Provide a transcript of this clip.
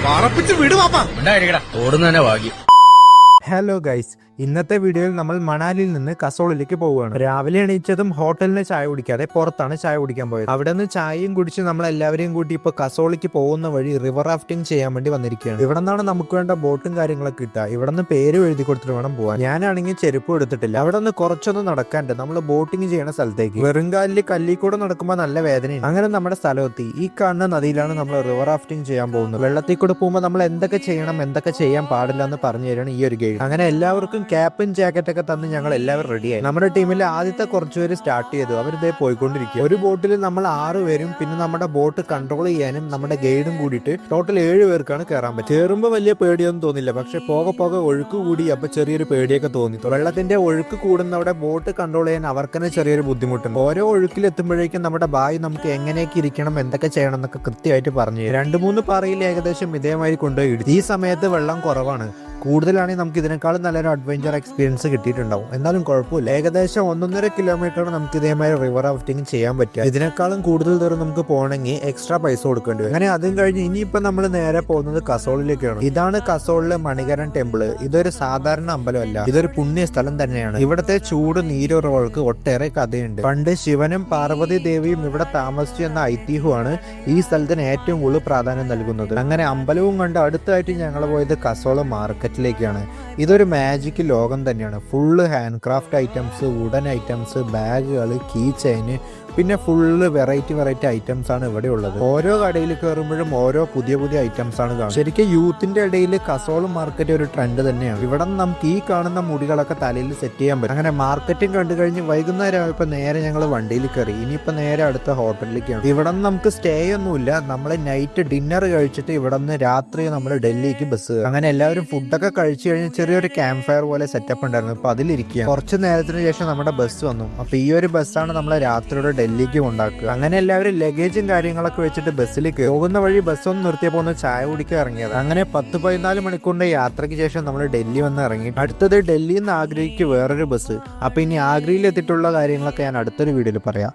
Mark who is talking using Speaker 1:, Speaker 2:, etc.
Speaker 1: പറപ്പിച്ച് വിടുവാപ്പാ
Speaker 2: ഓടുന്നതന്നെ ഭാഗ്യം.
Speaker 3: Hello guys, ഇന്നത്തെ വീഡിയോയിൽ നമ്മൾ മണാലിയിൽ നിന്ന് കസോളിലേക്ക് പോവുകയാണ്. രാവിലെ എണീച്ചതും ഹോട്ടലിന് ചായ കുടിക്കാതെ പുറത്താണ് ചായ കുടിക്കാൻ പോയത്. അവിടെ നിന്ന് ചായയും കുടിച്ച് നമ്മൾ എല്ലാവരെയും കൂട്ടി ഇപ്പൊ കസോളിക്ക് പോകുന്ന വഴി റിവർ റാഫ്റ്റിംഗ് ചെയ്യാൻ വേണ്ടി വന്നിരിക്കുകയാണ്. ഇവിടെ നിന്നാണ് നമുക്ക് വേണ്ട ബോട്ടും കാര്യങ്ങളൊക്കെ കിട്ടുക. ഇവിടെ നിന്ന് പേര് എഴുതി കൊടുത്തിട്ട് വേണം പോകാൻ. ഞാനാണെങ്കിൽ ചെരുപ്പ് എടുത്തിട്ടില്ല. അവിടെ നിന്ന് കുറച്ചൊന്നും നടക്കാണ്ട് നമ്മൾ ബോട്ടിംഗ് ചെയ്യണ സ്ഥലത്തേക്ക് വെറുങ്കാലിൽ കല്ലിക്കൂടെ നടക്കുമ്പോൾ നല്ല വേദനയാണ്. അങ്ങനെ നമ്മുടെ സ്ഥലമെത്തി. ഈ കാണുന്ന നദിയിലാണ് നമ്മൾ റിവർ റാഫ്റ്റിംഗ് ചെയ്യാൻ പോകുന്നത്. വെള്ളത്തിൽ കൂടെ പോകുമ്പോൾ നമ്മൾ എന്തൊക്കെ ചെയ്യണം, എന്തൊക്കെ ചെയ്യാൻ പാടില്ല എന്ന് പറഞ്ഞു തരാണ് ഈ ഒരു ഗൈഡ്. അങ്ങനെ എല്ലാവർക്കും ക്യാപ്പും ജാക്കറ്റൊക്കെ തന്ന് ഞങ്ങൾ എല്ലാവരും റെഡിയായി. നമ്മുടെ ടീമിലെ ആദ്യത്തെ കുറച്ചുപേര് സ്റ്റാർട്ട് ചെയ്തു. അവരിതേ പോയിക്കൊണ്ടിരിക്കുക. ഒരു ബോട്ടിൽ നമ്മൾ 6 പേരും പിന്നെ നമ്മുടെ ബോട്ട് കൺട്രോൾ ചെയ്യാനും നമ്മുടെ ഗൈഡും കൂടിയിട്ട് ടോട്ടൽ 7 പേർക്കാണ് കയറാൻ പറ്റും. കയറുമ്പോൾ വലിയ പേടിയൊന്നും തോന്നില്ല, പക്ഷെ പോകെ പോകെ ഒഴുക്ക് കൂടി അപ്പൊ ചെറിയൊരു പേടിയൊക്കെ തോന്നി. വെള്ളത്തിന്റെ ഒഴുക്ക് കൂടുന്നവിടെ ബോട്ട് കൺട്രോൾ ചെയ്യാൻ അവർക്ക് തന്നെ ചെറിയൊരു ബുദ്ധിമുട്ടുണ്ട്. ഓരോ ഒഴുക്കിൽ എത്തുമ്പോഴേക്കും നമ്മുടെ ബായി നമുക്ക് എങ്ങനെയൊക്കെ ഇരിക്കണം, എന്തൊക്കെ ചെയ്യണം എന്നൊക്കെ കൃത്യമായിട്ട് പറഞ്ഞു. 2-3 പാറയിൽ ഏകദേശം ഇതേമാതിരി കൊണ്ടുപോയി ഇടും. ഈ സമയത്ത് വെള്ളം കുറവാണ്. കൂടുതലാണെങ്കിൽ നമുക്ക് ഇതിനേക്കാളും നല്ലൊരു അഡ്വഞ്ചർ എക്സ്പീരിയൻസ് കിട്ടിയിട്ടുണ്ടാവും. എന്നാലും കുഴപ്പമില്ല. ഏകദേശം 1.5 കിലോമീറ്റർ നമുക്ക് ഇതേമാതിരി റിവർ റാഫ്റ്റിംഗ് ചെയ്യാൻ പറ്റുക. ഇതിനേക്കാളും കൂടുതൽ ദൂരം നമുക്ക് പോകണമെങ്കിൽ എക്സ്ട്രാ പൈസ കൊടുക്കേണ്ടി വരും. അങ്ങനെ അതും കഴിഞ്ഞ് ഇനിയിപ്പോൾ നമ്മൾ നേരെ പോകുന്നത് കസോളിലേക്കാണ്. ഇതാണ് കസോളിലെ മണികരൻ ടെമ്പിള്. ഇതൊരു സാധാരണ അമ്പലമല്ല, ഇതൊരു പുണ്യ സ്ഥലം തന്നെയാണ്. ഇവിടുത്തെ ചൂട് നീരുറവകൾക്ക് ഒട്ടേറെ കഥയുണ്ട്. പണ്ട് ശിവനും പാർവതി ദേവിയും ഇവിടെ താമസിച്ചു എന്ന ഐതിഹ്യമാണ് ഈ സ്ഥലത്തിന് ഏറ്റവും കൂടുതൽ പ്രാധാന്യം നൽകുന്നത്. അങ്ങനെ അമ്പലവും കണ്ട് അടുത്തായിട്ട് ഞങ്ങൾ പോയത് കസോള മാർക്കറ്റിലേക്കാണ്. ഇതൊരു മാജിക് ലോകം തന്നെയാണ്. Full handcraft items, wooden items, ബാഗുകൾ, കീ ചെയിന്, പിന്നെ ഫുള്ള് വെറൈറ്റി ഐറ്റംസ് ആണ് ഇവിടെ ഉള്ളത്. ഓരോ കടയിൽ കയറുമ്പോഴും ഓരോ പുതിയ ഐറ്റംസ് ആണ് കാണുന്നത്. ശരിക്കും യൂത്തിന്റെ ഇടയിൽ കസോൾ മാർക്കറ്റ് ഒരു ട്രെൻഡ് തന്നെയാണ്. ഇവിടെ നമുക്ക് ഈ കാണുന്ന മുടികളൊക്കെ തലയിൽ സെറ്റ് ചെയ്യാൻ പറ്റും. അങ്ങനെ മാർക്കറ്റും കണ്ടു കഴിഞ്ഞ് വൈകുന്നേരം ആയപ്പോ നേരെ ഞങ്ങൾ വണ്ടിയിൽ കയറി. ഇനിയിപ്പോ നേരെ അടുത്ത ഹോട്ടലിലേക്കാണ്. ഇവിടെ നിന്ന് നമുക്ക് സ്റ്റേ ഒന്നുമില്ല. നമ്മൾ നൈറ്റ് ഡിന്നർ കഴിച്ചിട്ട് ഇവിടെ നിന്ന് രാത്രി നമ്മൾ ഡൽഹിക്ക് ബസ്. അങ്ങനെ എല്ലാവരും ഫുഡൊക്കെ കഴിച്ചു കഴിഞ്ഞ് ചെറിയൊരു ക്യാമ്പ് ഫയർ പോലെ സെറ്റപ്പ് ഉണ്ടായിരുന്നു. അപ്പൊ അതിലിരിക്കുക. കുറച്ച് നേരത്തിന് ശേഷം നമ്മുടെ ബസ് വന്നു. അപ്പൊ ഈ ഒരു ബസ്സാണ് നമ്മളെ രാത്രിയുടെ ഡൽഹിക്ക് ഉണ്ടാക്കുക. അങ്ങനെ എല്ലാവരും ലഗേജും കാര്യങ്ങളൊക്കെ വെച്ചിട്ട് ബസ്സിലേക്ക് പോകുന്ന വഴി ബസ് ഒന്ന് നിർത്തിയപ്പോൾ ഒന്ന് ചായ കുടിക്കാൻ ഇറങ്ങിയത്. അങ്ങനെ 10-14 മണിക്കൂറിന്റെ യാത്രയ്ക്ക് ശേഷം നമ്മൾ ഡൽഹി വന്ന് ഇറങ്ങി. അടുത്തത് ഡൽഹിയിൽ നിന്ന് ആഗ്രയ്ക്ക് വേറൊരു ബസ്. അപ്പൊ ഇനി ആഗ്രയിൽ എത്തിയിട്ടുള്ള കാര്യങ്ങളൊക്കെ ഞാൻ അടുത്തൊരു വീഡിയോയിൽ പറയാം.